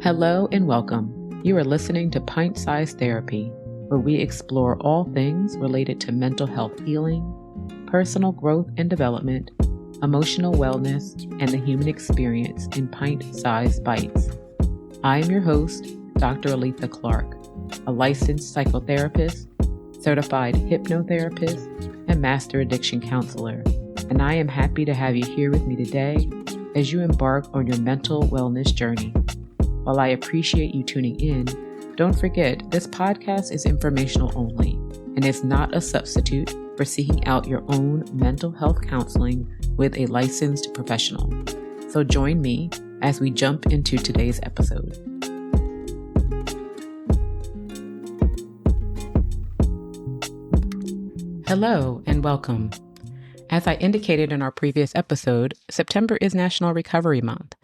Hello and welcome. You are listening to Pint Size Therapy, where we explore all things related to mental health healing, personal growth and development, emotional wellness, and the human experience in pint-sized bites. I am your host, Dr. Aletha Clark, a licensed psychotherapist, certified hypnotherapist, and master addiction counselor, and I am happy to have you here with me today as you embark on your mental wellness journey. While I appreciate you tuning in, don't forget this podcast is informational only and is not a substitute for seeking out your own mental health counseling with a licensed professional. So join me as we jump into today's episode. Hello and welcome. As I indicated in our previous episode, September is National Recovery Month.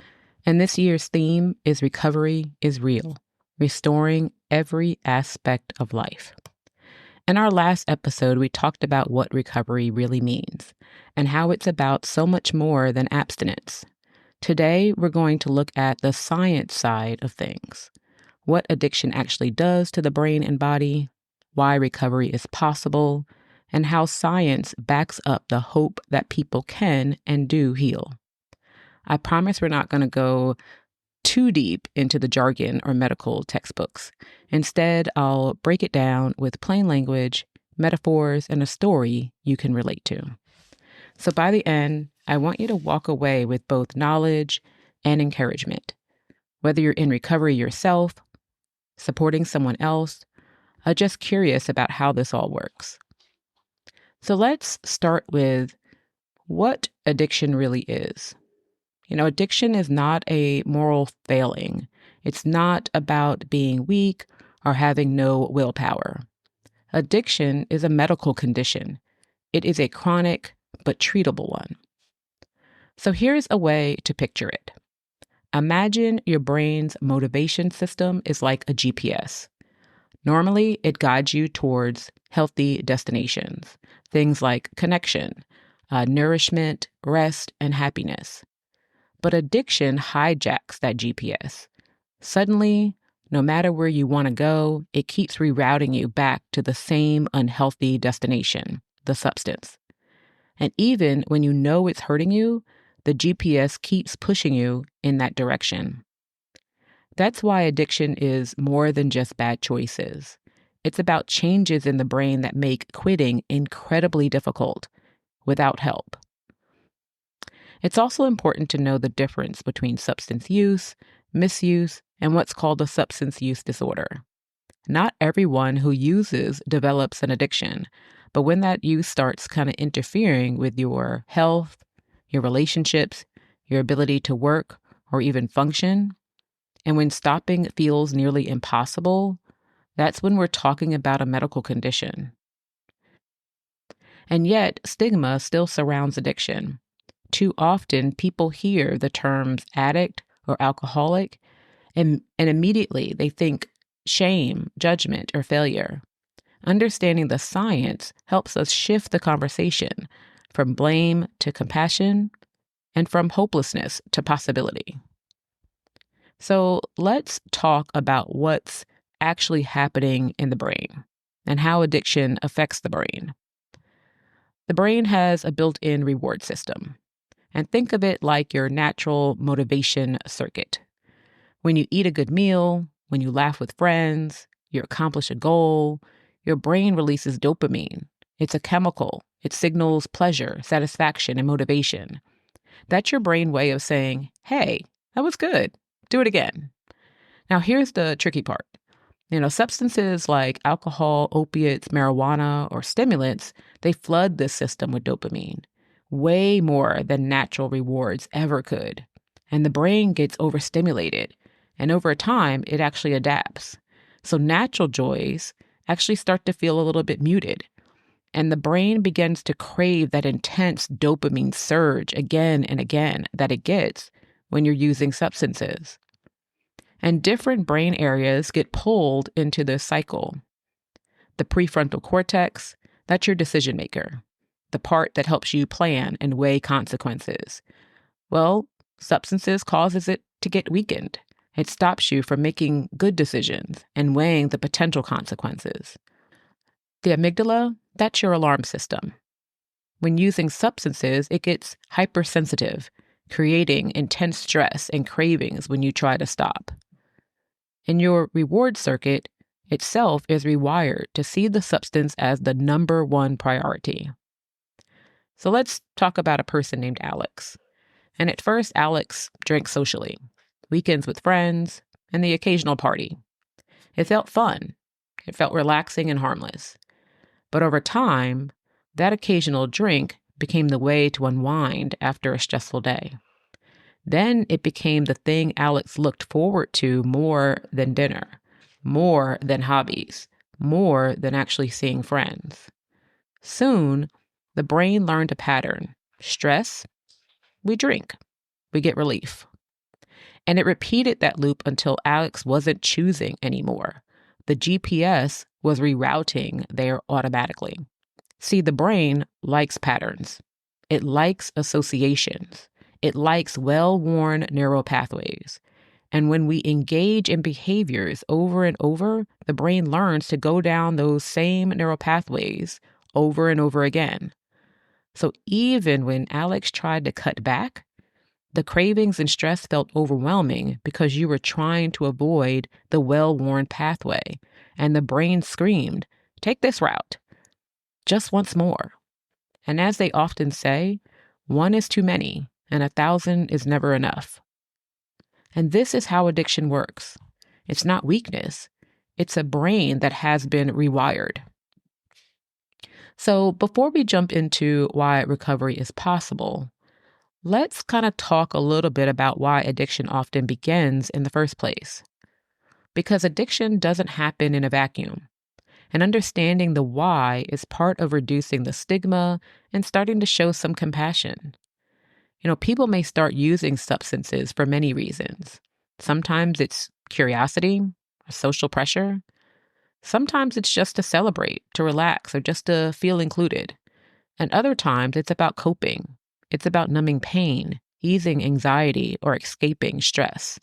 And this year's theme is Recovery is Real, restoring every aspect of life. In our last episode, we talked about what recovery really means and how it's about so much more than abstinence. Today, we're going to look at the science side of things, what addiction actually does to the brain and body, why recovery is possible, and how science backs up the hope that people can and do heal. I promise we're not going to go too deep into the jargon or medical textbooks. Instead, I'll break it down with plain language, metaphors, and a story you can relate to. So by the end, I want you to walk away with both knowledge and encouragement. Whether you're in recovery yourself, supporting someone else, or just curious about how this all works. So let's start with what addiction really is. Addiction is not a moral failing. It's not about being weak or having no willpower. Addiction is a medical condition. It is a chronic but treatable one. So here's a way to picture it. Imagine your brain's motivation system is like a GPS. Normally, it guides you towards healthy destinations, things like connection, nourishment, rest, and happiness. But addiction hijacks that GPS. Suddenly, no matter where you want to go, it keeps rerouting you back to the same unhealthy destination, the substance. And even when you know it's hurting you, the GPS keeps pushing you in that direction. That's why addiction is more than just bad choices. It's about changes in the brain that make quitting incredibly difficult without help. It's also important to know the difference between substance use, misuse, and what's called a substance use disorder. Not everyone who uses develops an addiction, but when that use starts kind of interfering with your health, your relationships, your ability to work or even function, and when stopping feels nearly impossible, that's when we're talking about a medical condition. And yet, stigma still surrounds addiction. Too often, people hear the terms addict or alcoholic, and immediately they think shame, judgment, or failure. Understanding the science helps us shift the conversation from blame to compassion and from hopelessness to possibility. So let's talk about what's actually happening in the brain and how addiction affects the brain. The brain has a built-in reward system. And think of it like your natural motivation circuit. When you eat a good meal, when you laugh with friends, you accomplish a goal, your brain releases dopamine. It's a chemical. It signals pleasure, satisfaction, and motivation. That's your brain way of saying, hey, that was good. Do it again. Now, here's the tricky part. Substances like alcohol, opiates, marijuana, or stimulants, they flood this system with dopamine. Way more than natural rewards ever could. And the brain gets overstimulated. And over time, it actually adapts. So natural joys actually start to feel a little bit muted. And the brain begins to crave that intense dopamine surge again and again that it gets when you're using substances. And different brain areas get pulled into this cycle. The prefrontal cortex, that's your decision maker. The part that helps you plan and weigh consequences. Well, substances causes it to get weakened. It stops you from making good decisions and weighing the potential consequences. The amygdala, that's your alarm system. When using substances, it gets hypersensitive, creating intense stress and cravings when you try to stop. And your reward circuit itself is rewired to see the substance as the number one priority. So let's talk about a person named Alex. And at first, Alex drank socially, weekends with friends, and the occasional party. It felt fun. It felt relaxing and harmless. But over time, that occasional drink became the way to unwind after a stressful day. Then it became the thing Alex looked forward to more than dinner, more than hobbies, more than actually seeing friends. Soon, the brain learned a pattern. Stress, we drink, we get relief. And it repeated that loop until Alex wasn't choosing anymore. The GPS was rerouting there automatically. See, the brain likes patterns. It likes associations. It likes well-worn neural pathways. And when we engage in behaviors over and over, the brain learns to go down those same neural pathways over and over again. So even when Alex tried to cut back, the cravings and stress felt overwhelming because you were trying to avoid the well-worn pathway. And the brain screamed, "Take this route. Just once more." And as they often say, one is too many, and 1,000 is never enough. And this is how addiction works. It's not weakness. It's a brain that has been rewired. So before we jump into why recovery is possible, let's kind of talk a little bit about why addiction often begins in the first place. Because addiction doesn't happen in a vacuum. And understanding the why is part of reducing the stigma and starting to show some compassion. People may start using substances for many reasons. Sometimes it's curiosity or social pressure. Sometimes it's just to celebrate, to relax, or just to feel included. And other times it's about coping. It's about numbing pain, easing anxiety, or escaping stress.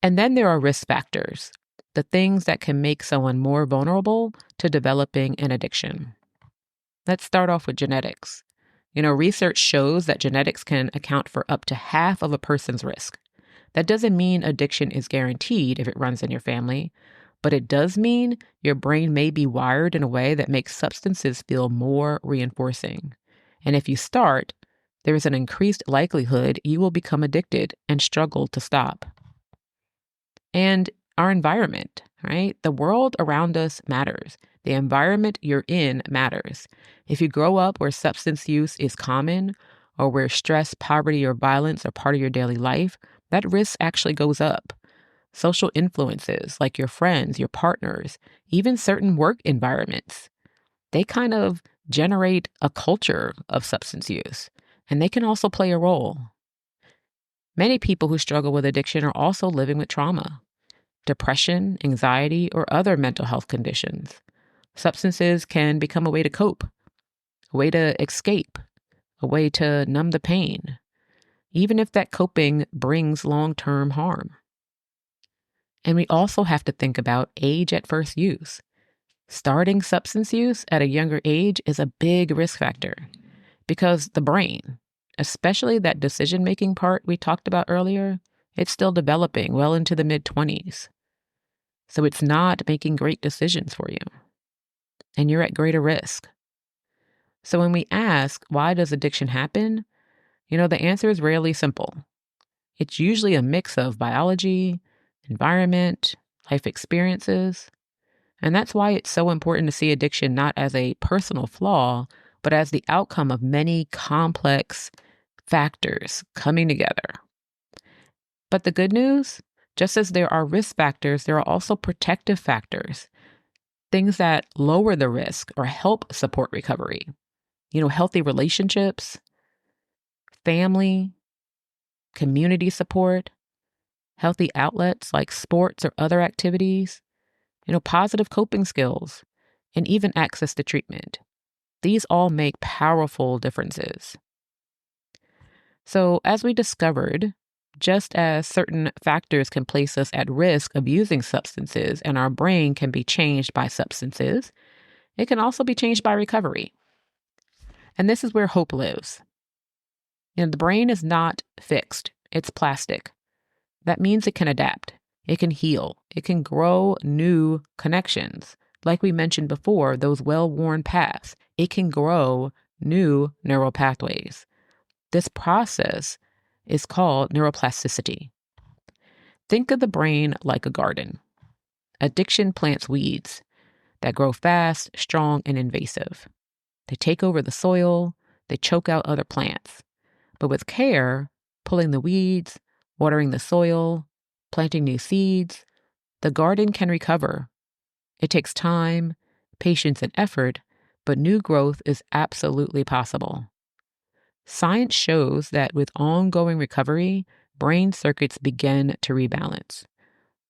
And then there are risk factors, the things that can make someone more vulnerable to developing an addiction. Let's start off with genetics. Research shows that genetics can account for up to half of a person's risk. That doesn't mean addiction is guaranteed if it runs in your family, but it does mean your brain may be wired in a way that makes substances feel more reinforcing. And if you start, there is an increased likelihood you will become addicted and struggle to stop. And our environment, right? The world around us matters. The environment you're in matters. If you grow up where substance use is common, or where stress, poverty, or violence are part of your daily life, that risk actually goes up. Social influences like your friends, your partners, even certain work environments, they kind of generate a culture of substance use, and they can also play a role. Many people who struggle with addiction are also living with trauma, depression, anxiety, or other mental health conditions. Substances can become a way to cope, a way to escape, a way to numb the pain, even if that coping brings long-term harm. And we also have to think about age at first use. Starting substance use at a younger age is a big risk factor because the brain, especially that decision-making part we talked about earlier, it's still developing well into the mid-20s. So it's not making great decisions for you. And you're at greater risk. So when we ask, why does addiction happen? The answer is rarely simple. It's usually a mix of biology, environment, life experiences. And that's why it's so important to see addiction not as a personal flaw, but as the outcome of many complex factors coming together. But the good news, just as there are risk factors, there are also protective factors, things that lower the risk or help support recovery. Healthy relationships, family, community support, healthy outlets like sports or other activities, positive coping skills, and even access to treatment. These all make powerful differences. So as we discovered, just as certain factors can place us at risk of using substances and our brain can be changed by substances, it can also be changed by recovery. And this is where hope lives. The brain is not fixed, it's plastic. That means it can adapt, it can heal, it can grow new connections. Like we mentioned before, those well-worn paths, it can grow new neural pathways. This process is called neuroplasticity. Think of the brain like a garden. Addiction plants weeds that grow fast, strong, and invasive. They take over the soil, they choke out other plants. But with care, pulling the weeds, watering the soil, planting new seeds, the garden can recover. It takes time, patience, and effort, but new growth is absolutely possible. Science shows that with ongoing recovery, brain circuits begin to rebalance.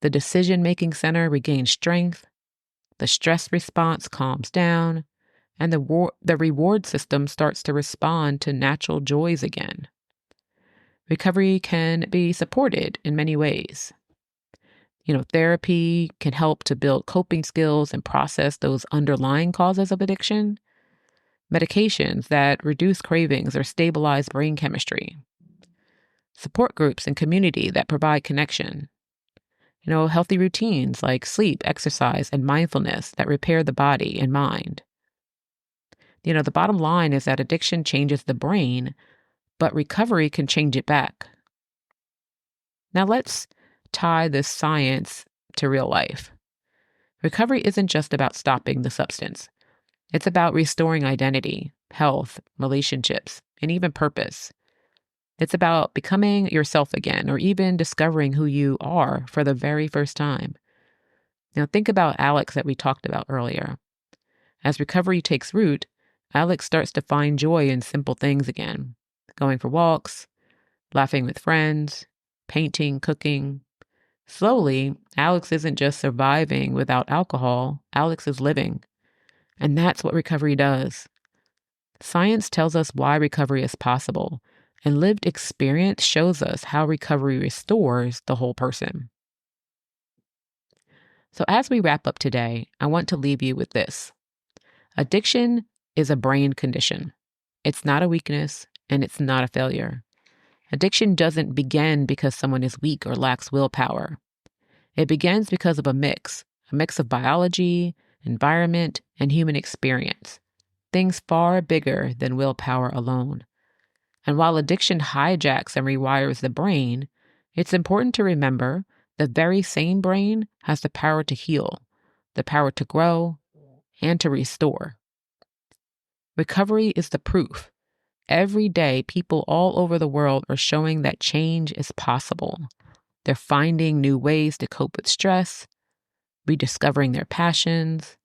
The decision-making center regains strength, the stress response calms down, and the reward system starts to respond to natural joys again. Recovery can be supported in many ways. Therapy can help to build coping skills and process those underlying causes of addiction. Medications that reduce cravings or stabilize brain chemistry. Support groups and community that provide connection. Healthy routines like sleep, exercise, and mindfulness that repair the body and mind. The bottom line is that addiction changes the brain, but recovery can change it back. Now let's tie this science to real life. Recovery isn't just about stopping the substance. It's about restoring identity, health, relationships, and even purpose. It's about becoming yourself again, or even discovering who you are for the very first time. Think about Alex that we talked about earlier. As recovery takes root, Alex starts to find joy in simple things again. Going for walks, laughing with friends, painting, cooking. Slowly, Alex isn't just surviving without alcohol, Alex is living. And that's what recovery does. Science tells us why recovery is possible, and lived experience shows us how recovery restores the whole person. So as we wrap up today, I want to leave you with this. Addiction is a brain condition. It's not a weakness, and it's not a failure. Addiction doesn't begin because someone is weak or lacks willpower. It begins because of a mix of biology, environment, and human experience, things far bigger than willpower alone. And while addiction hijacks and rewires the brain, it's important to remember the very same brain has the power to heal, the power to grow, and to restore. Recovery is the proof. Every day, people all over the world are showing that change is possible. They're finding new ways to cope with stress, rediscovering their passions,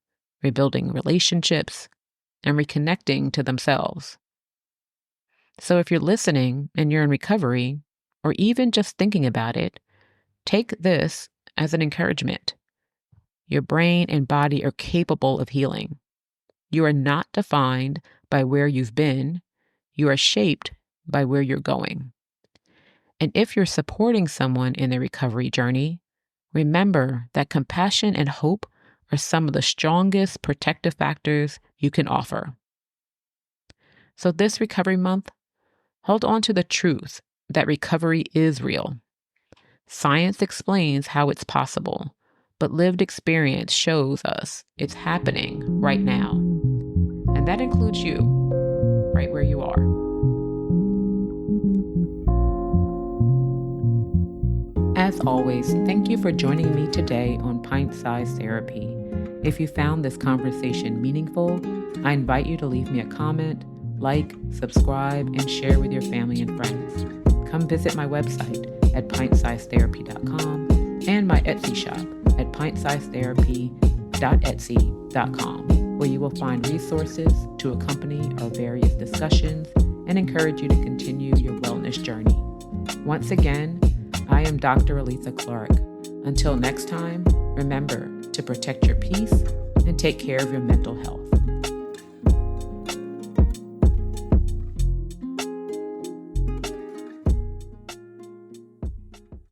rebuilding relationships, and reconnecting to themselves. So if you're listening and you're in recovery, or even just thinking about it, take this as an encouragement. Your brain and body are capable of healing. You are not defined by where you've been. You are shaped by where you're going. And if you're supporting someone in their recovery journey, remember that compassion and hope are some of the strongest protective factors you can offer. So this recovery month, hold on to the truth that recovery is real. Science explains how it's possible, but lived experience shows us it's happening right now. And that includes you, right where you are. As always, thank you for joining me today on Pint-Sized Therapy. If you found this conversation meaningful, I invite you to leave me a comment, like, subscribe, and share with your family and friends. Come visit my website at pintsizedtherapy.com and my Etsy shop at pintsizedtherapy.etsy.com, where you will find resources to accompany our various discussions and encourage you to continue your wellness journey. Once again, I am Dr. Aletha Clark. Until next time, remember to protect your peace and take care of your mental health.